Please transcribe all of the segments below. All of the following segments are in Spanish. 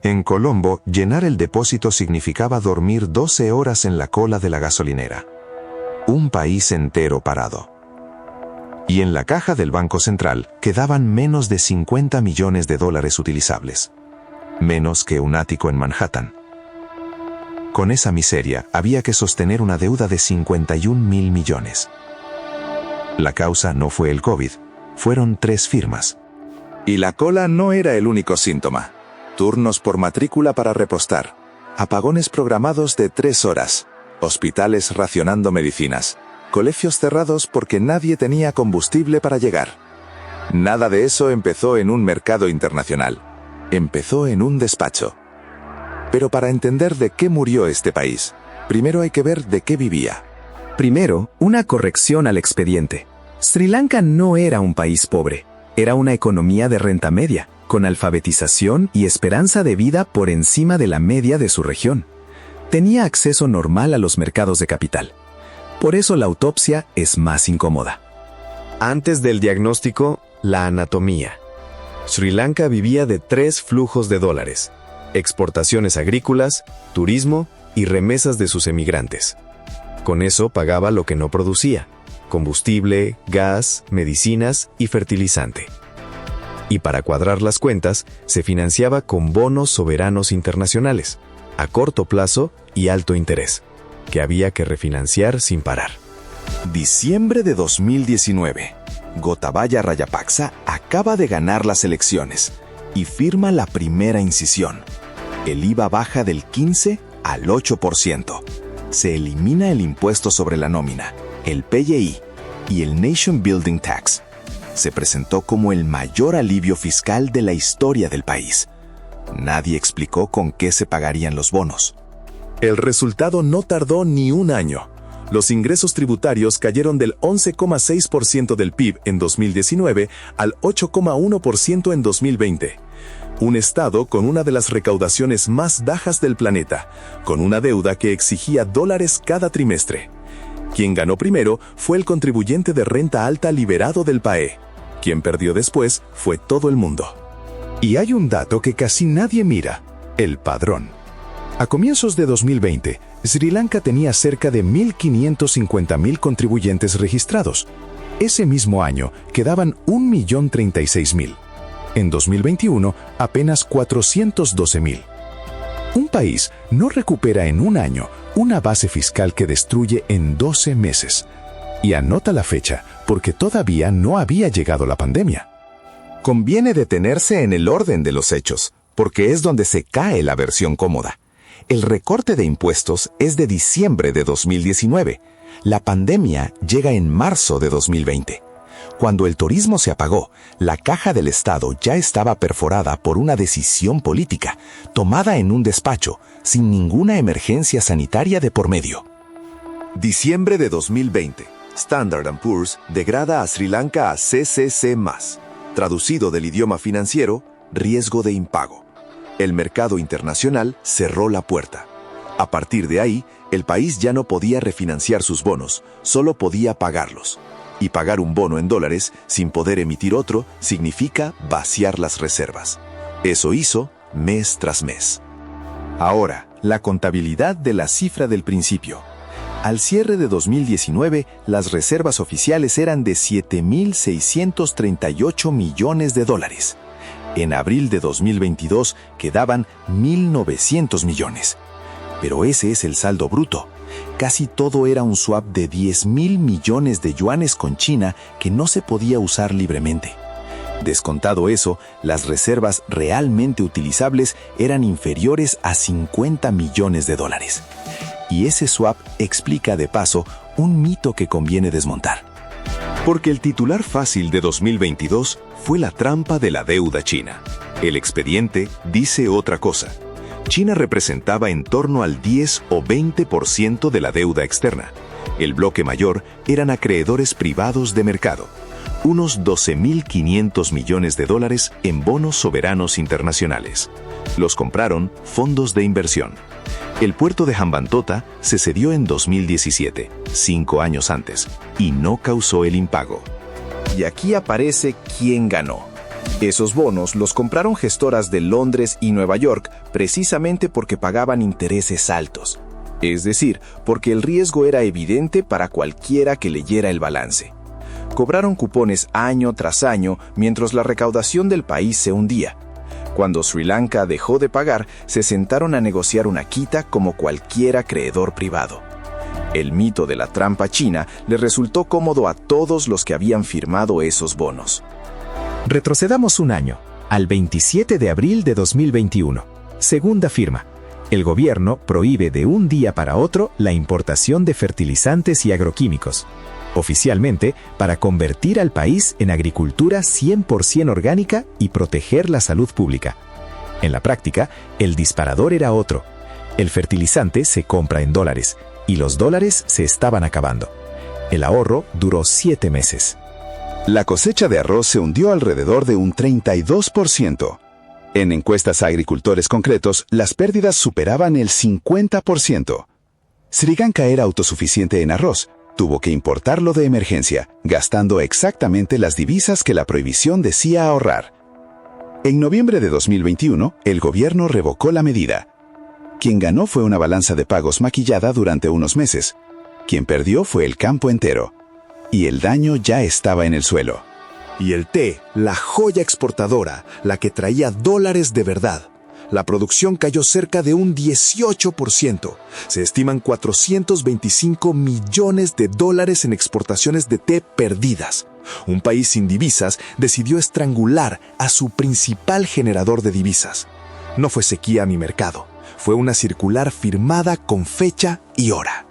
En Colombo, llenar el depósito significaba dormir 12 horas en la cola de la gasolinera. Un país entero parado. Y en la caja del Banco Central quedaban menos de 50 millones de dólares utilizables. Menos que un ático en Manhattan. Con esa miseria había que sostener una deuda de 51.000 millones. La causa no fue el COVID, fueron 3 firmas. Y la cola no era el único síntoma. Turnos por matrícula para repostar, apagones programados de 3 horas, hospitales racionando medicinas, colegios cerrados porque nadie tenía combustible para llegar. Nada de eso empezó en un mercado internacional. Empezó en un despacho. Pero para entender de qué murió este país, primero hay que ver de qué vivía. Primero, una corrección al expediente. Sri Lanka no era un país pobre, era una economía de renta media, con alfabetización y esperanza de vida por encima de la media de su región. Tenía acceso normal a los mercados de capital. Por eso la autopsia es más incómoda. Antes del diagnóstico, la anatomía. Sri Lanka vivía de 3 flujos de dólares: exportaciones agrícolas, turismo y remesas de sus emigrantes. Con eso pagaba lo que no producía: combustible, gas, medicinas y fertilizante. Y para cuadrar las cuentas, se financiaba con bonos soberanos internacionales, a corto plazo y alto interés, que había que refinanciar sin parar. Diciembre de 2019. Gotabaya Rajapaksa acaba de ganar las elecciones y firma la primera incisión. El IVA baja del 15 al 8%. Se elimina el impuesto sobre la nómina, el PYI y el Nation Building Tax. Se presentó como el mayor alivio fiscal de la historia del país. Nadie explicó con qué se pagarían los bonos. El resultado no tardó ni un año. Los ingresos tributarios cayeron del 11,6% del PIB en 2019 al 8,1% en 2020. Un estado con una de las recaudaciones más bajas del planeta, con una deuda que exigía dólares cada trimestre. Quien ganó primero fue el contribuyente de renta alta liberado del PAE. Quien perdió después fue todo el mundo. Y hay un dato que casi nadie mira: el padrón. A comienzos de 2020, Sri Lanka tenía cerca de 1.550.000 contribuyentes registrados. Ese mismo año quedaban 1.036.000. En 2021, apenas 412.000. Un país no recupera en un año una base fiscal que destruye en 12 meses. Y anota la fecha, porque todavía no había llegado la pandemia. Conviene detenerse en el orden de los hechos, porque es donde se cae la versión cómoda. El recorte de impuestos es de diciembre de 2019. La pandemia llega en marzo de 2020. Cuando el turismo se apagó, la caja del Estado ya estaba perforada por una decisión política, tomada en un despacho, sin ninguna emergencia sanitaria de por medio. Diciembre de 2020. Standard & Poor's degrada a Sri Lanka a CCC+. Traducido del idioma financiero, riesgo de impago. El mercado internacional cerró la puerta. A partir de ahí, el país ya no podía refinanciar sus bonos, solo podía pagarlos. Y pagar un bono en dólares sin poder emitir otro significa vaciar las reservas. Eso hizo mes tras mes. Ahora, la contabilidad de la cifra del principio. Al cierre de 2019, las reservas oficiales eran de 7.638 millones de dólares. En abril de 2022 quedaban 1.900 millones. Pero ese es el saldo bruto. Casi todo era un swap de 10.000 millones de yuanes con China que no se podía usar libremente. Descontado eso, las reservas realmente utilizables eran inferiores a 50 millones de dólares. Y ese swap explica de paso un mito que conviene desmontar. Porque el titular fácil de 2022 fue la trampa de la deuda china. El expediente dice otra cosa. China representaba en torno al 10 o 20% de la deuda externa. El bloque mayor eran acreedores privados de mercado. Unos 12.500 millones de dólares en bonos soberanos internacionales. Los compraron fondos de inversión. El puerto de Hambantota se cedió en 2017, 5 años antes, y no causó el impago. Y aquí aparece quién ganó. Esos bonos los compraron gestoras de Londres y Nueva York precisamente porque pagaban intereses altos. Es decir, porque el riesgo era evidente para cualquiera que leyera el balance. Cobraron cupones año tras año mientras la recaudación del país se hundía. Cuando Sri Lanka dejó de pagar, se sentaron a negociar una quita como cualquier acreedor privado. El mito de la trampa china le resultó cómodo a todos los que habían firmado esos bonos. Retrocedamos un año, al 27 de abril de 2021. Segunda firma. El gobierno prohíbe de un día para otro la importación de fertilizantes y agroquímicos. Oficialmente, para convertir al país en agricultura 100% orgánica y proteger la salud pública. En la práctica, el disparador era otro. El fertilizante se compra en dólares, y los dólares se estaban acabando. El ahorro duró 7 meses. La cosecha de arroz se hundió alrededor de un 32%. En encuestas a agricultores concretos, las pérdidas superaban el 50%. Sri Lanka era autosuficiente en arroz. Tuvo que importarlo de emergencia, gastando exactamente las divisas que la prohibición decía ahorrar. En noviembre de 2021, el gobierno revocó la medida. Quien ganó fue una balanza de pagos maquillada durante unos meses. Quien perdió fue el campo entero. Y el daño ya estaba en el suelo. Y el té, la joya exportadora, la que traía dólares de verdad. La producción cayó cerca de un 18%. Se estiman 425 millones de dólares en exportaciones de té perdidas. Un país sin divisas decidió estrangular a su principal generador de divisas. No fue sequía ni mercado. Fue una circular firmada con fecha y hora.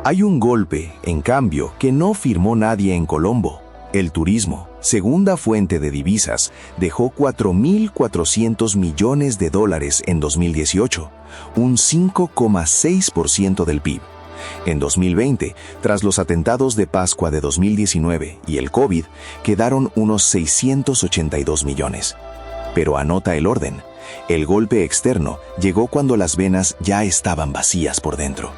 Hay un golpe, en cambio, que no firmó nadie en Colombo. El turismo, segunda fuente de divisas, dejó 4.400 millones de dólares en 2018, un 5,6% del PIB. En 2020, tras los atentados de Pascua de 2019 y el COVID, quedaron unos 682 millones. Pero anota el orden. El golpe externo llegó cuando las venas ya estaban vacías por dentro.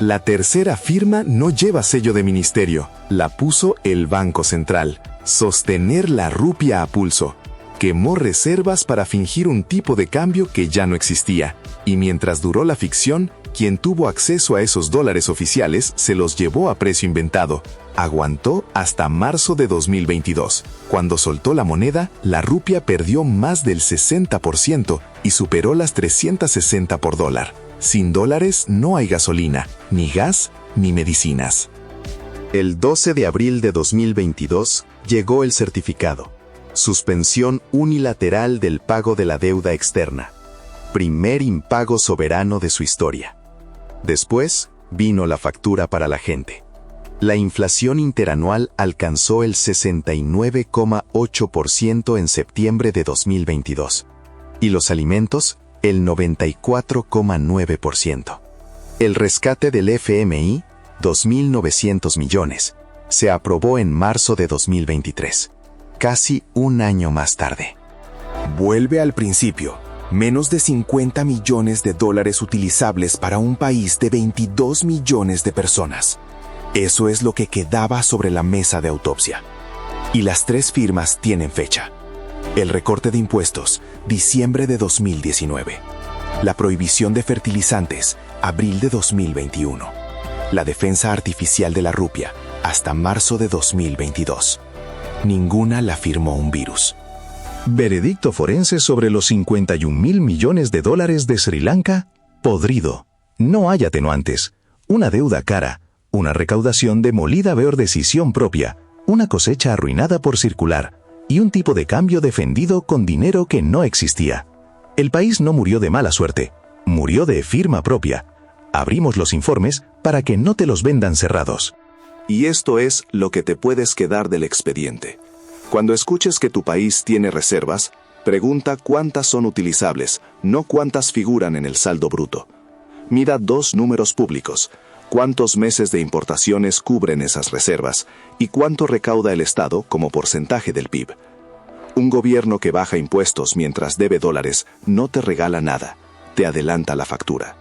La tercera firma no lleva sello de ministerio, la puso el Banco Central. Sostener la rupia a pulso. Quemó reservas para fingir un tipo de cambio que ya no existía. Y mientras duró la ficción, quien tuvo acceso a esos dólares oficiales se los llevó a precio inventado. Aguantó hasta marzo de 2022. Cuando soltó la moneda, la rupia perdió más del 60% y superó las 360 por dólar. Sin dólares no hay gasolina, ni gas, ni medicinas. El 12 de abril de 2022 llegó el certificado. Suspensión unilateral del pago de la deuda externa. Primer impago soberano de su historia. Después vino la factura para la gente. La inflación interanual alcanzó el 69,8% en septiembre de 2022. Y los alimentos, el 94,9%. El rescate del FMI, 2.900 millones, se aprobó en marzo de 2023, casi un año más tarde. Vuelve al principio. Menos de 50 millones de dólares utilizables para un país de 22 millones de personas. Eso es lo que quedaba sobre la mesa de autopsia. Y las 3 firmas tienen fecha. El recorte de impuestos, diciembre de 2019. La prohibición de fertilizantes, abril de 2021. La defensa artificial de la rupia, hasta marzo de 2022. Ninguna la firmó un virus. Veredicto forense sobre los 51.000 millones de dólares de Sri Lanka, podrido. No hay atenuantes. Una deuda cara, una recaudación demolida por decisión propia, una cosecha arruinada por circular, y un tipo de cambio defendido con dinero que no existía. El país no murió de mala suerte, murió de firma propia. Abrimos los informes para que no te los vendan cerrados. Y esto es lo que te puedes quedar del expediente. Cuando escuches que tu país tiene reservas, pregunta cuántas son utilizables, no cuántas figuran en el saldo bruto. Mira 2 números públicos. ¿Cuántos meses de importaciones cubren esas reservas? ¿Y cuánto recauda el Estado como porcentaje del PIB? Un gobierno que baja impuestos mientras debe dólares no te regala nada, te adelanta la factura.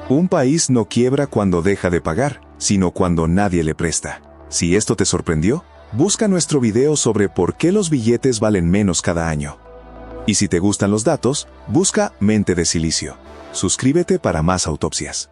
Un país no quiebra cuando deja de pagar, sino cuando nadie le presta. Si esto te sorprendió, busca nuestro video sobre por qué los billetes valen menos cada año. Y si te gustan los datos, busca Mente de Silicio. Suscríbete para más autopsias.